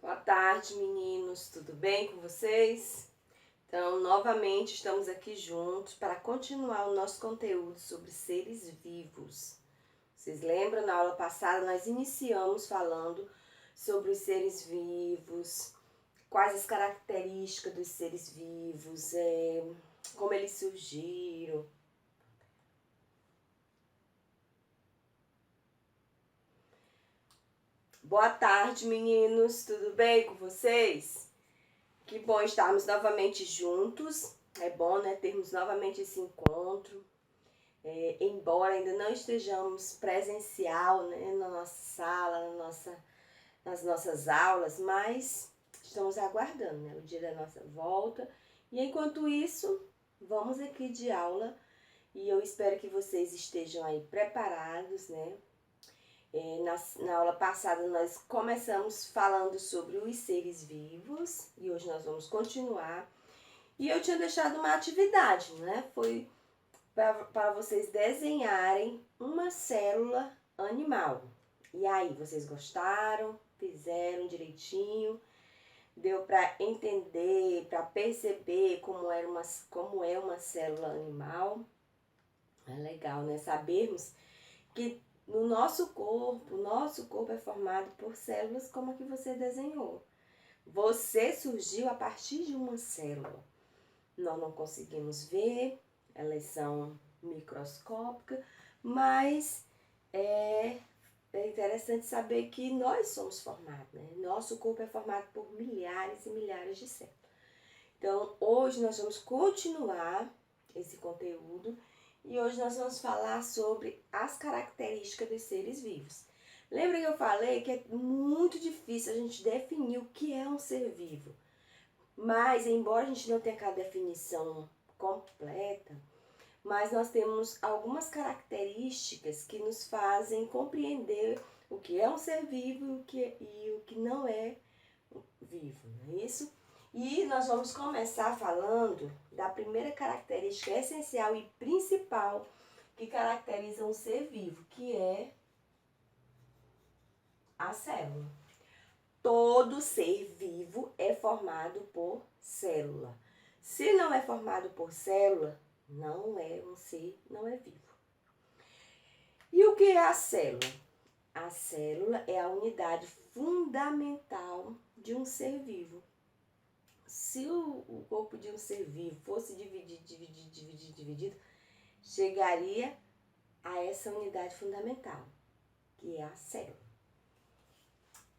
Boa tarde, meninos, tudo bem com vocês? Então, novamente estamos aqui juntos para continuar o nosso conteúdo sobre seres vivos. Vocês lembram, na aula passada nós iniciamos falando sobre os seres vivos, quais as características dos seres vivos, como eles surgiram. Boa tarde, meninos, tudo bem com vocês? Que bom estarmos novamente juntos. É bom, né, termos novamente esse encontro. Embora ainda não estejamos presencial, né, na nossa sala, nas nossas aulas, mas estamos aguardando, né, o dia da nossa volta. E enquanto isso, vamos aqui de aula e eu espero que vocês estejam aí preparados, né? Na aula passada nós começamos falando sobre os seres vivos e hoje nós vamos continuar. E eu tinha deixado uma atividade, né? Foi para vocês desenharem uma célula animal. E aí, vocês gostaram? Fizeram direitinho? Deu para entender, para perceber como é uma célula animal? É legal, né? Sabermos que no nosso corpo é formado por células como a que você desenhou. Você surgiu a partir de uma célula. Nós não conseguimos ver, elas são microscópicas, mas é interessante saber que nós somos formados, né? Nosso corpo é formado por milhares e milhares de células. Então, hoje nós vamos continuar esse conteúdo e hoje nós vamos falar sobre as características dos seres vivos. Lembra que eu falei que é muito difícil a gente definir o que é um ser vivo? Mas, embora a gente não tenha aquela definição completa, mas nós temos algumas características que nos fazem compreender o que é um ser vivo e o que não é vivo, não é isso? E nós vamos começar falando da primeira característica essencial e principal que caracteriza um ser vivo, que é a célula. Todo ser vivo é formado por célula. Se não é formado por célula, não é um ser, não é vivo. E o que é a célula? A célula é a unidade fundamental de um ser vivo. Se o corpo de um ser vivo fosse dividido, chegaria a essa unidade fundamental, que é a célula.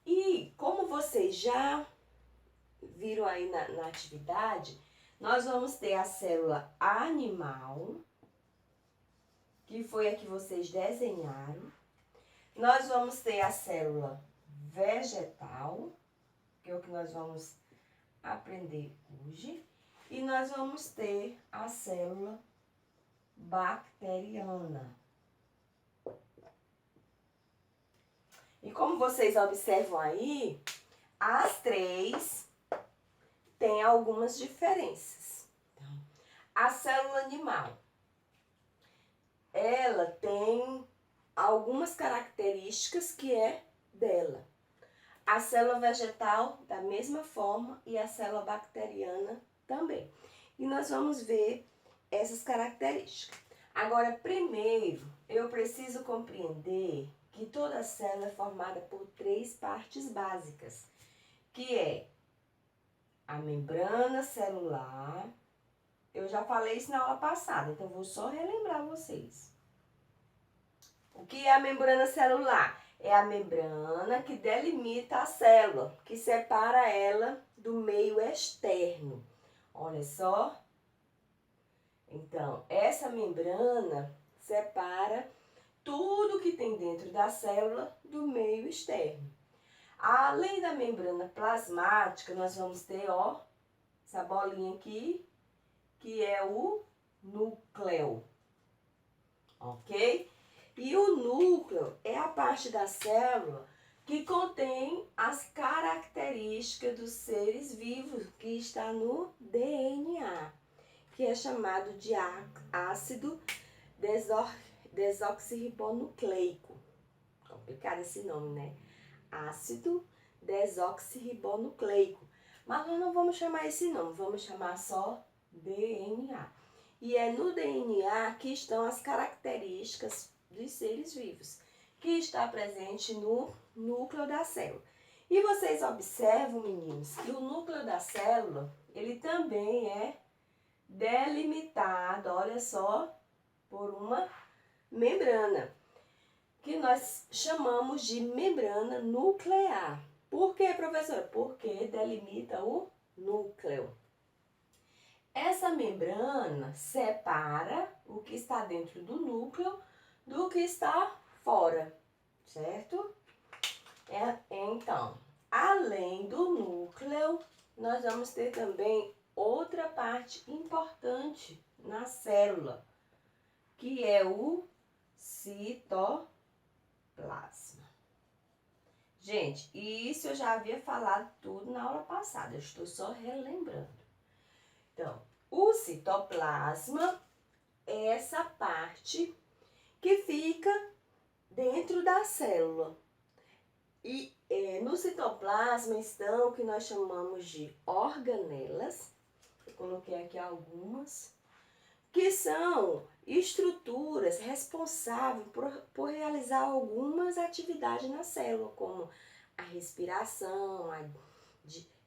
E como vocês já viram aí na atividade, nós vamos ter a célula animal, que foi a que vocês desenharam. Nós vamos ter a célula vegetal, que é o que nós vamos aprender hoje. E nós vamos ter a célula bacteriana. E como vocês observam aí, as três têm algumas diferenças. Então, a célula animal, ela tem algumas características que é dela. A célula vegetal, da mesma forma, e a célula bacteriana também. E nós vamos ver essas características. Agora, primeiro, eu preciso compreender que toda célula é formada por três partes básicas, que é a membrana celular. Eu já falei isso na aula passada, então vou só relembrar vocês. O que é a membrana celular? É a membrana que delimita a célula, que separa ela do meio externo. Olha só. Então, essa membrana separa tudo que tem dentro da célula do meio externo. Além da membrana plasmática, nós vamos ter, ó, essa bolinha aqui, que é o núcleo, ok? E o núcleo é a parte da célula que contém as características dos seres vivos que está no DNA, que é chamado de ácido desoxirribonucleico. Complicado esse nome, né? Ácido desoxirribonucleico. Mas nós não vamos chamar esse nome, vamos chamar só DNA. E é no DNA que estão as características dos seres vivos, que está presente no núcleo da célula. E vocês observam, meninos, que o núcleo da célula, ele também é delimitado, olha só, por uma membrana, que nós chamamos de membrana nuclear. Por quê, professora? Porque delimita o núcleo. Essa membrana separa o que está dentro do núcleo do que está fora, certo? Então, além do núcleo, nós vamos ter também outra parte importante na célula, que é o citoplasma. Gente, isso eu já havia falado tudo na aula passada, eu estou só relembrando. Então, o citoplasma é essa parte que fica dentro da célula. E no citoplasma estão o que nós chamamos de organelas. Eu coloquei aqui algumas, que são estruturas responsáveis por realizar algumas atividades na célula, como a respiração,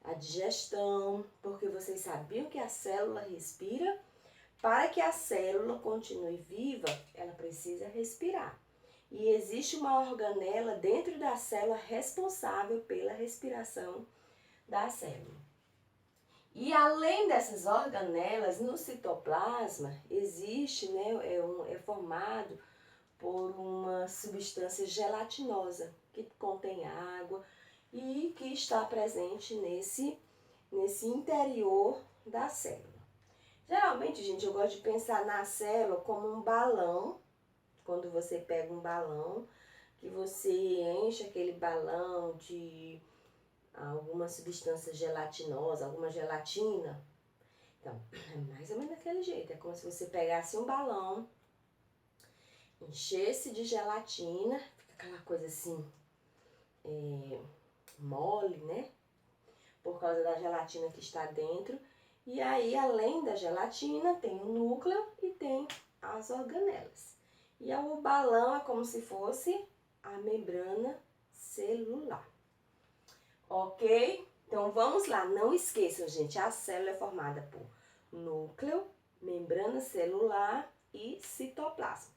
a digestão, porque vocês sabiam que a célula respira. Para que a célula continue viva, ela precisa respirar. E existe uma organela dentro da célula responsável pela respiração da célula. E além dessas organelas, no citoplasma existe, é formado por uma substância gelatinosa que contém água e que está presente nesse interior da célula. Geralmente, gente, eu gosto de pensar na célula como um balão. Quando você pega um balão, que você enche aquele balão de alguma substância gelatinosa, alguma gelatina. Então, é mais ou menos daquele jeito. É como se você pegasse um balão, enchesse de gelatina, fica aquela coisa assim, mole, né? Por causa da gelatina que está dentro. E aí, além da gelatina, tem o núcleo e tem as organelas. E o balão é como se fosse a membrana celular. Ok? Então, vamos lá. Não esqueçam, gente, a célula é formada por núcleo, membrana celular e citoplasma.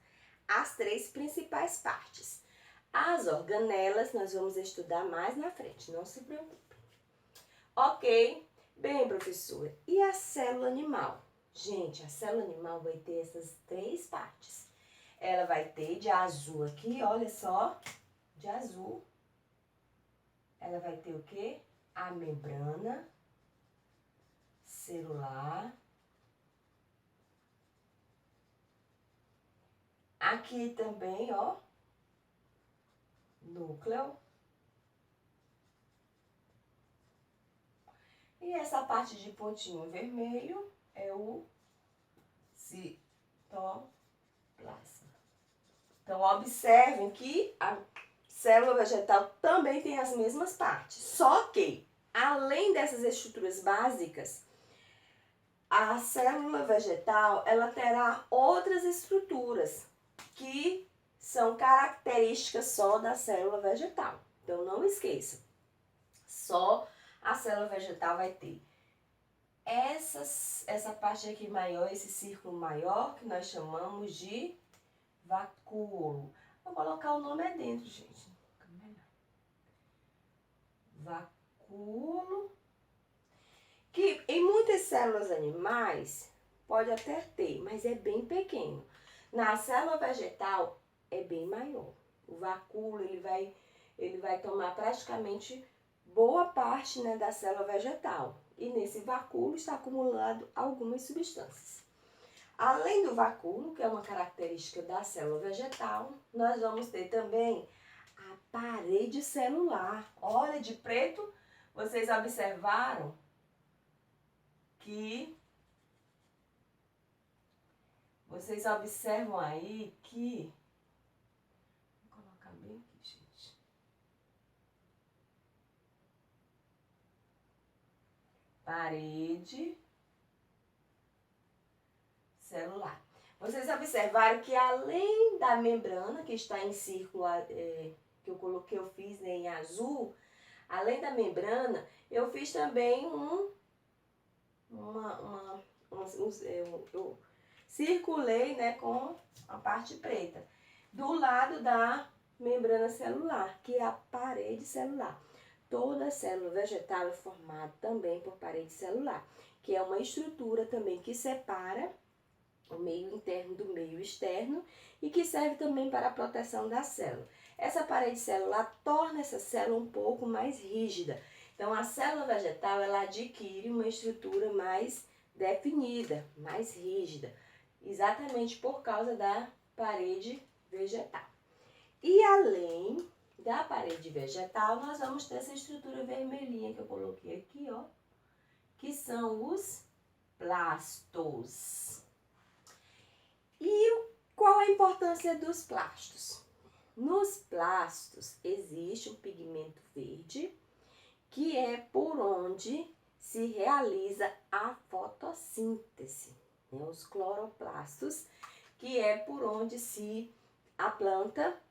As três principais partes. As organelas nós vamos estudar mais na frente, não se preocupe. Ok? Bem, professora, e a célula animal? Gente, a célula animal vai ter essas três partes. Ela vai ter de azul aqui, olha só, de azul. Ela vai ter o quê? A membrana celular. Aqui também, ó, núcleo. E essa parte de pontinho vermelho é o citoplasma. Então, observem que a célula vegetal também tem as mesmas partes. Só que, além dessas estruturas básicas, a célula vegetal ela terá outras estruturas que são características só da célula vegetal. Então, não esqueça, só a célula vegetal vai ter essa parte aqui maior, esse círculo maior, que nós chamamos de vacúolo. Vou colocar o nome aí dentro, gente. Vacúolo. Que em muitas células animais pode até ter, mas é bem pequeno. Na célula vegetal é bem maior. O vacúolo ele vai tomar praticamente boa parte, né, da célula vegetal. E nesse vacúolo está acumulado algumas substâncias. Além do vacúolo, que é uma característica da célula vegetal, nós vamos ter também a parede celular. Olha, de preto, vocês observaram que vocês observam aí que vou colocar bem aqui, gente. parede celular. Vocês observaram que além da membrana, que está em círculo, que eu fiz, né, em azul, além da membrana, eu fiz também eu circulei, né, com a parte preta, do lado da membrana celular, que é a parede celular. Toda célula vegetal é formada também por parede celular, que é uma estrutura também que separa o meio interno do meio externo e que serve também para a proteção da célula. Essa parede celular torna essa célula um pouco mais rígida. Então, a célula vegetal, ela adquire uma estrutura mais definida, mais rígida, exatamente por causa da parede vegetal. E além da parede vegetal, nós vamos ter essa estrutura vermelhinha que eu coloquei aqui, ó, que são os plastos. E qual a importância dos plastos? Nos plastos existe um pigmento verde, que é por onde se realiza a fotossíntese, né? Os cloroplastos, que é por onde a planta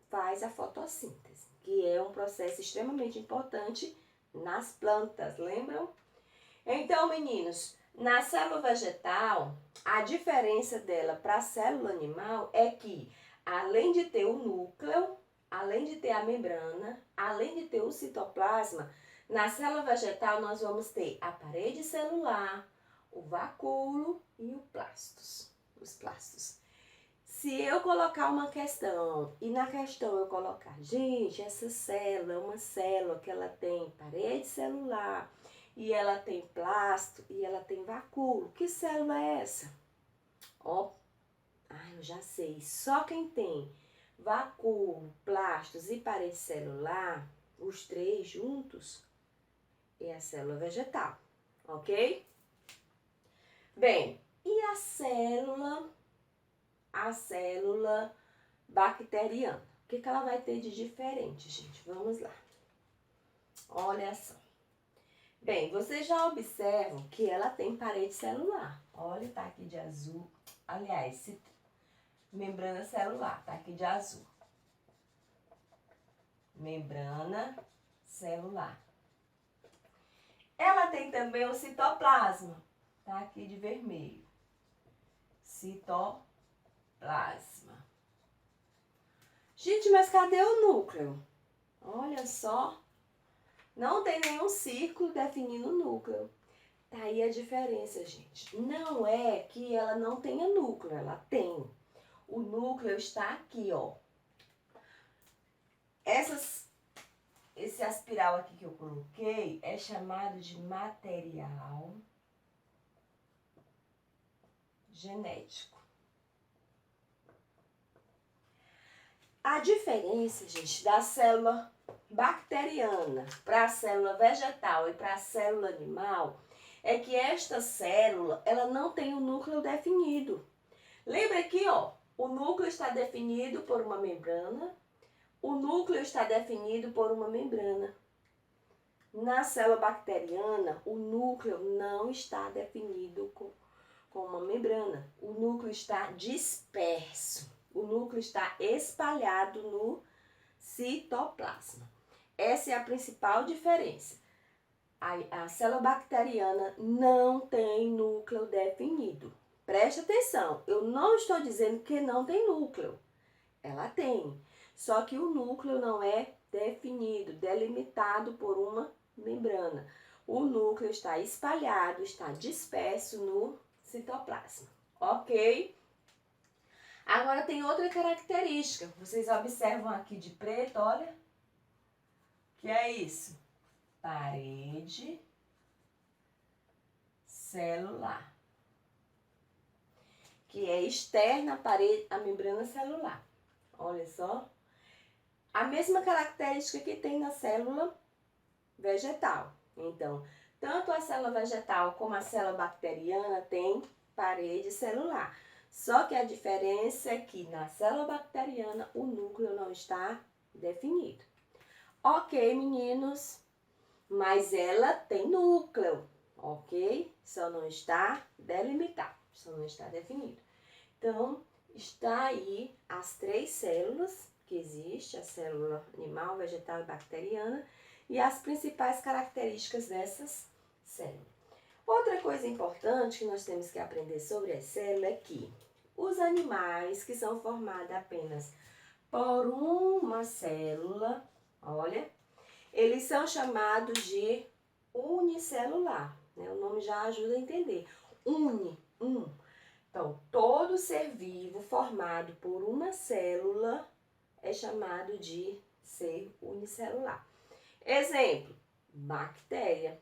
faz a fotossíntese, que é um processo extremamente importante nas plantas, lembram? Então, meninos, na célula vegetal, a diferença dela para a célula animal é que, além de ter o núcleo, além de ter a membrana, além de ter o citoplasma, na célula vegetal nós vamos ter a parede celular, o vacúolo e os plastos. Se eu colocar uma questão e na questão eu colocar, gente, essa célula é uma célula que ela tem parede celular, e ela tem plasto e ela tem vacúolo. Que célula é essa? Ó, eu já sei. Só quem tem vacúolo, plastos e parede celular, os três juntos, é a célula vegetal, ok? Bem, e a célula bacteriana? O que ela vai ter de diferente, gente? Vamos lá. Olha só. Bem, vocês já observam que ela tem parede celular. Olha, tá aqui de azul. Aliás, membrana celular, tá aqui de azul. Membrana celular. Ela tem também o citoplasma, tá aqui de vermelho. Citoplasma. Gente, mas cadê o núcleo? Olha só. Não tem nenhum círculo definindo o núcleo. Tá aí a diferença, gente. Não é que ela não tenha núcleo, ela tem. O núcleo está aqui, ó. Esse aspiral aqui que eu coloquei é chamado de material genético. A diferença, gente, da célula bacteriana para a célula vegetal e para a célula animal é que esta célula, ela não tem o núcleo definido. Lembra aqui, ó, o núcleo está definido por uma membrana, o núcleo está definido por uma membrana. Na célula bacteriana, o núcleo não está definido com uma membrana. O núcleo está disperso. O núcleo está espalhado no citoplasma. Essa é a principal diferença. A célula bacteriana não tem núcleo definido. Preste atenção, eu não estou dizendo que não tem núcleo. Ela tem, só que o núcleo não é definido, delimitado por uma membrana. O núcleo está espalhado, está disperso no citoplasma, ok? Agora tem outra característica. Vocês observam aqui de preto, olha. Que é isso? Parede celular. Que é externa à membrana celular. Olha só. A mesma característica que tem na célula vegetal. Então, tanto a célula vegetal como a célula bacteriana tem parede celular. Só que a diferença é que na célula bacteriana o núcleo não está definido. Ok, meninos, mas ela tem núcleo, ok? Só não está delimitado, só não está definido. Então, está aí as 3 células que existem, a célula animal, vegetal e bacteriana, e as principais características dessas células. Outra coisa importante que nós temos que aprender sobre as células é que os animais que são formados apenas por uma célula, olha, eles são chamados de unicelular, né? O nome já ajuda a entender. Então, todo ser vivo formado por uma célula é chamado de ser unicelular. Exemplo, bactéria,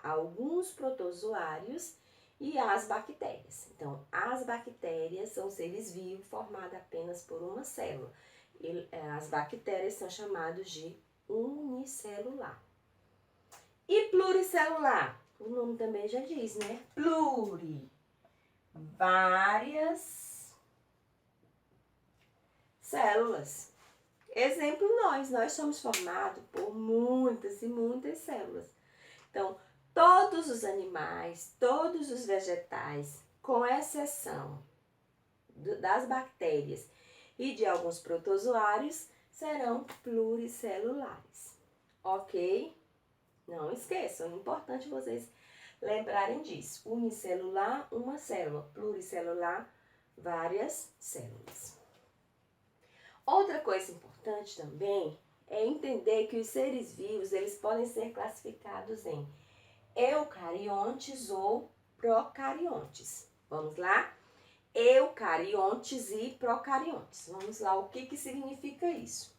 alguns protozoários e as bactérias. Então, as bactérias são seres vivos formados apenas por uma célula. As bactérias são chamadas de unicelular. E pluricelular? O nome também já diz, né? Pluri. Várias células. Exemplo, nós somos formados por muitas e muitas células. Então, todos os animais, todos os vegetais, com exceção das bactérias e de alguns protozoários, serão pluricelulares. Ok? Não esqueçam, é importante vocês lembrarem disso. Unicelular, uma célula. Pluricelular, várias células. Outra coisa importante também é entender que os seres vivos, eles podem ser classificados em eucariontes ou procariontes. Vamos lá? Eucariontes e procariontes. Vamos lá, o que significa isso?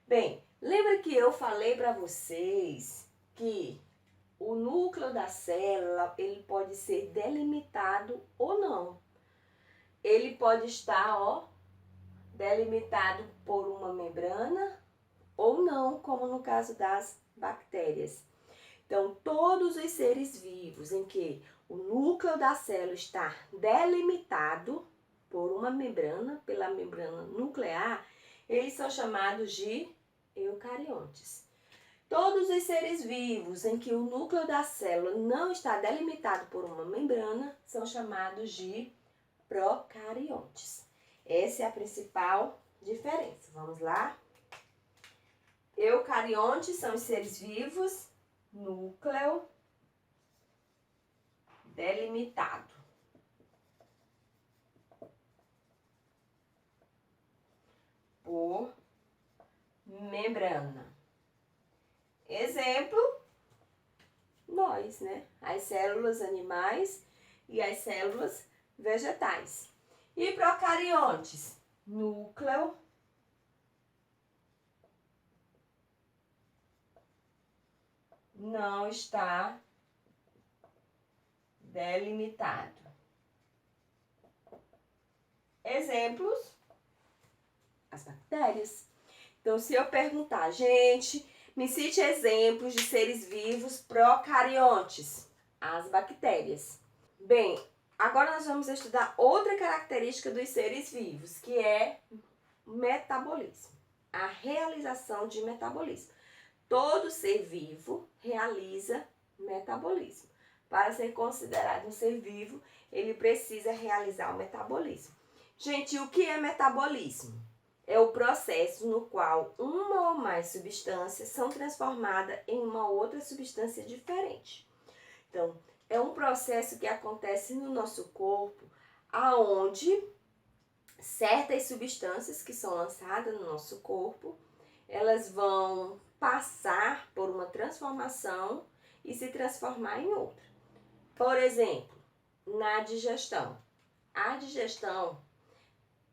Bem, lembra que eu falei para vocês que o núcleo da célula, ele pode ser delimitado ou não. Ele pode estar, delimitado por uma membrana ou não, como no caso das bactérias. Então, todos os seres vivos em que o núcleo da célula está delimitado por uma membrana, pela membrana nuclear, eles são chamados de eucariontes. Todos os seres vivos em que o núcleo da célula não está delimitado por uma membrana são chamados de procariontes. Essa é a principal diferença. Vamos lá? Eucariontes são os seres vivos, núcleo delimitado por membrana. Exemplo, nós, né? As células animais e as células vegetais. E procariontes, núcleo não está delimitado. Exemplos, as bactérias. Então, se eu perguntar, gente, me cite exemplos de seres vivos procariontes, as bactérias. Bem, agora nós vamos estudar outra característica dos seres vivos, que é metabolismo, a realização de metabolismo. Todo ser vivo realiza metabolismo. Para ser considerado um ser vivo, ele precisa realizar o metabolismo. Gente, o que é metabolismo? É o processo no qual uma ou mais substâncias são transformadas em uma outra substância diferente. Então, é um processo que acontece no nosso corpo, aonde certas substâncias que são lançadas no nosso corpo, elas vão passar por uma transformação e se transformar em outra. Por exemplo, na digestão. A digestão,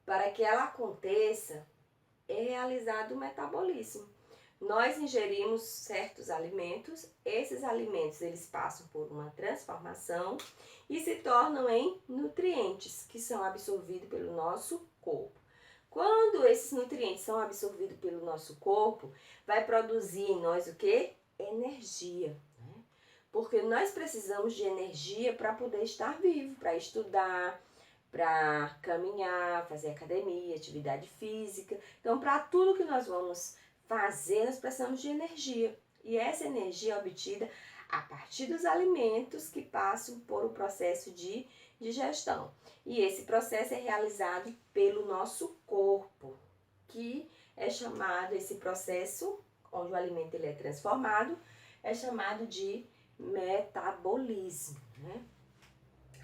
para que ela aconteça, é realizado o metabolismo. Nós ingerimos certos alimentos, esses alimentos eles passam por uma transformação e se tornam em nutrientes, que são absorvidos pelo nosso corpo. Quando esses nutrientes são absorvidos pelo nosso corpo, vai produzir em nós o quê? Energia. Né? Porque nós precisamos de energia para poder estar vivo, para estudar, para caminhar, fazer academia, atividade física. Então, para tudo que nós vamos fazer, nós precisamos de energia. E essa energia é obtida a partir dos alimentos que passam por o processo de digestão. E esse processo é realizado pelo nosso corpo, que é chamado, esse processo onde o alimento ele é transformado, é chamado de metabolismo, né?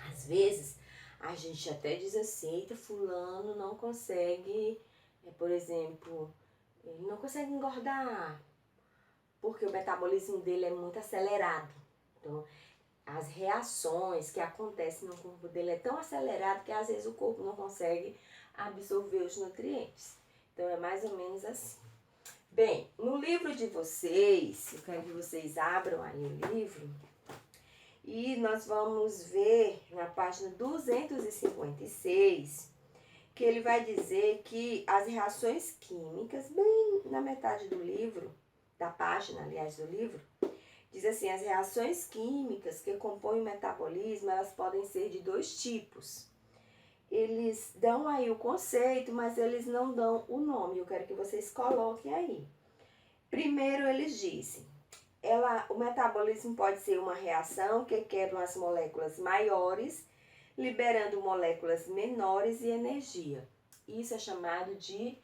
Às vezes, a gente até diz assim, eita, fulano não consegue, por exemplo, ele não consegue engordar, porque o metabolismo dele é muito acelerado. Então, as reações que acontecem no corpo dele é tão acelerado que às vezes o corpo não consegue absorver os nutrientes. Então, é mais ou menos assim. Bem, no livro de vocês, eu quero que vocês abram aí o livro e nós vamos ver na página 256 que ele vai dizer que as reações químicas, bem na metade do livro, da página, aliás, do livro, diz assim, as reações químicas que compõem o metabolismo, elas podem ser de dois tipos. Eles dão aí o conceito, mas eles não dão o nome. Eu quero que vocês coloquem aí. Primeiro, eles dizem, o metabolismo pode ser uma reação que quebra as moléculas maiores, liberando moléculas menores e energia. Isso é chamado de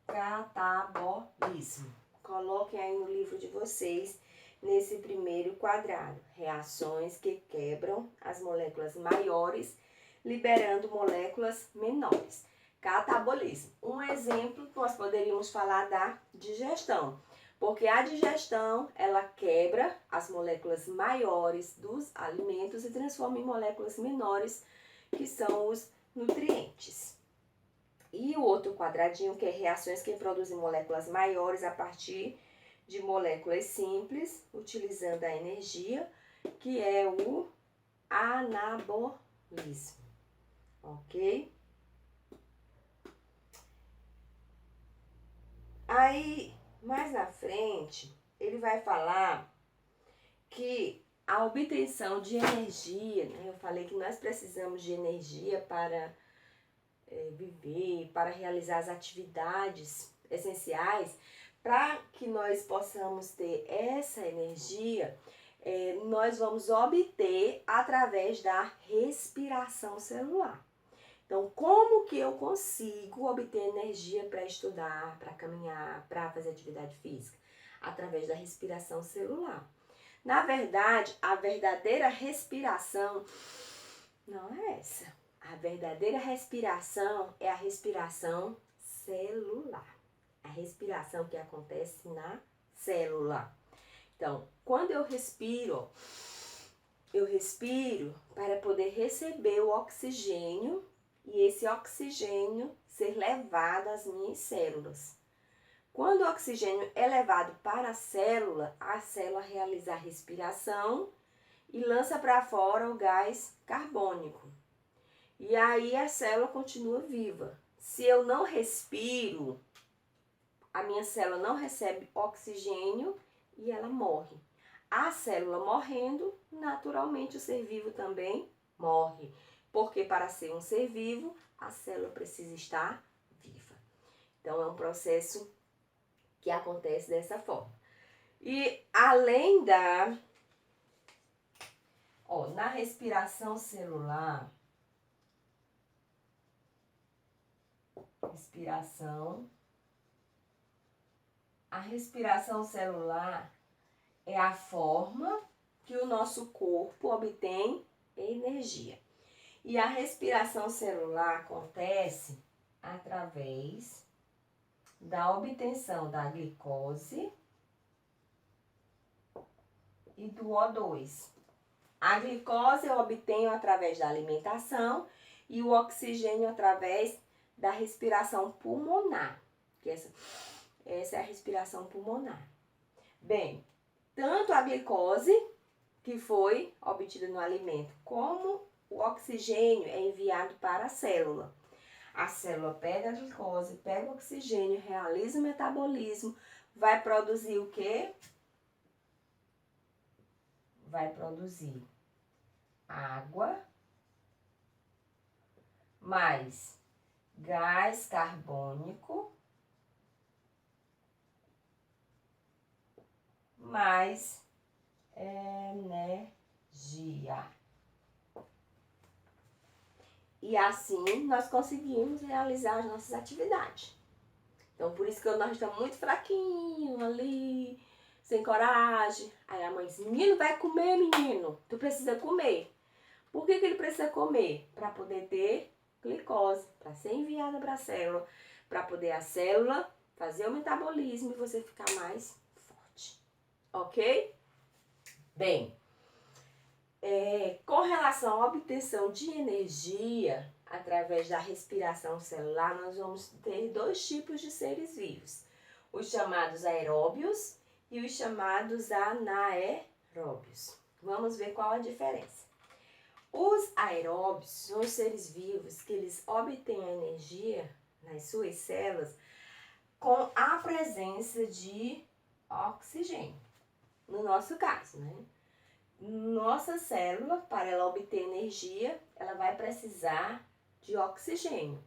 catabolismo. Coloquem aí no livro de vocês, nesse primeiro quadrado, reações que quebram as moléculas maiores, liberando moléculas menores. Catabolismo. Um exemplo, nós poderíamos falar da digestão, porque a digestão, ela quebra as moléculas maiores dos alimentos e transforma em moléculas menores, que são os nutrientes. E o outro quadradinho, que é reações que produzem moléculas maiores a partir de moléculas simples, utilizando a energia, que é o anabolismo, ok? Aí, mais na frente, ele vai falar que a obtenção de energia, né? Eu falei que nós precisamos de energia para viver, para realizar as atividades essenciais. Para que nós possamos ter essa energia, nós vamos obter através da respiração celular. Então, como que eu consigo obter energia para estudar, para caminhar, para fazer atividade física? Através da respiração celular. Na verdade, a verdadeira respiração não é essa. A verdadeira respiração é a respiração celular. A respiração que acontece na célula. Então, quando eu respiro para poder receber o oxigênio e esse oxigênio ser levado às minhas células. Quando o oxigênio é levado para a célula realiza a respiração e lança para fora o gás carbônico. E aí a célula continua viva. Se eu não respiro, a minha célula não recebe oxigênio e ela morre. A célula morrendo, naturalmente o ser vivo também morre. Porque para ser um ser vivo, a célula precisa estar viva. Então, é um processo que acontece dessa forma. E além na respiração celular, a respiração celular é a forma que o nosso corpo obtém energia. E a respiração celular acontece através da obtenção da glicose e do O2. A glicose eu obtenho através da alimentação e o oxigênio através da respiração pulmonar. Que essa é a respiração pulmonar. Bem, tanto a glicose, que foi obtida no alimento, como o oxigênio é enviado para a célula. A célula pega a glicose, pega o oxigênio, realiza o metabolismo, vai produzir o quê? Vai produzir água, mais gás carbônico, mais energia. E assim nós conseguimos realizar as nossas atividades. Então, por isso que nós estamos muito fraquinhos ali, sem coragem. Aí a mãe diz, menino, vai comer, menino. Tu precisa comer. Por que ele precisa comer? Para poder ter glicose, para ser enviada para a célula, para poder a célula fazer o metabolismo e você ficar mais forte. Ok? Bem, com relação à obtenção de energia através da respiração celular, nós vamos ter dois tipos de seres vivos. Os chamados aeróbios e os chamados anaeróbios. Vamos ver qual a diferença. Os aeróbios são os seres vivos que eles obtêm a energia nas suas células com a presença de oxigênio. No nosso caso, né? Nossa célula, para ela obter energia, ela vai precisar de oxigênio.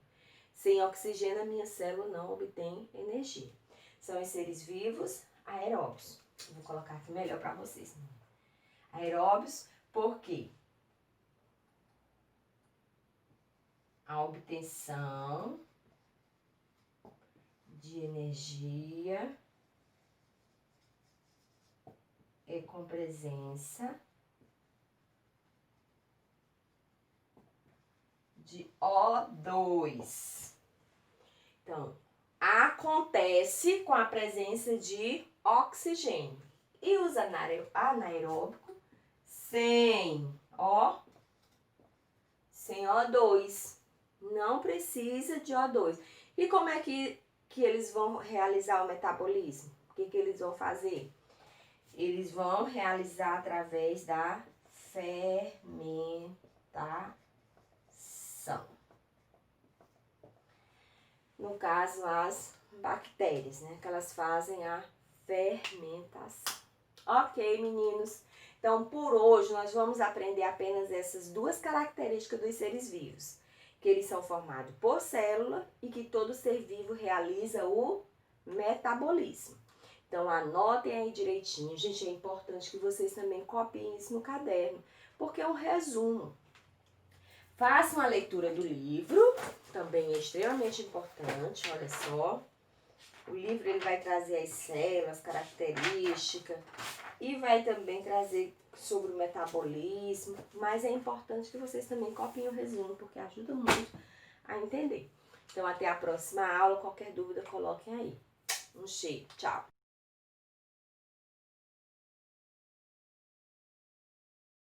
Sem oxigênio, a minha célula não obtém energia. São os seres vivos aeróbios. Vou colocar aqui melhor para vocês. Aeróbios, por quê? A obtenção de energia é com presença de O2. Então, acontece com a presença de oxigênio. E os anaeróbicos sem O2. Não precisa de O2. E como é que eles vão realizar o metabolismo? O que eles vão fazer? Eles vão realizar através da fermentação. No caso, as bactérias, né? Que elas fazem a fermentação. Ok, meninos? Então, por hoje, nós vamos aprender apenas essas duas características dos seres vivos. Que eles são formados por célula e que todo ser vivo realiza o metabolismo. Então, anotem aí direitinho. Gente, é importante que vocês também copiem isso no caderno, porque é um resumo. Façam a leitura do livro, também é extremamente importante, olha só. O livro ele vai trazer as células, as características e vai também trazer sobre o metabolismo, mas é importante que vocês também copiem o resumo, porque ajuda muito a entender. Então, até a próxima aula. Qualquer dúvida, coloquem aí. Um cheiro. Tchau.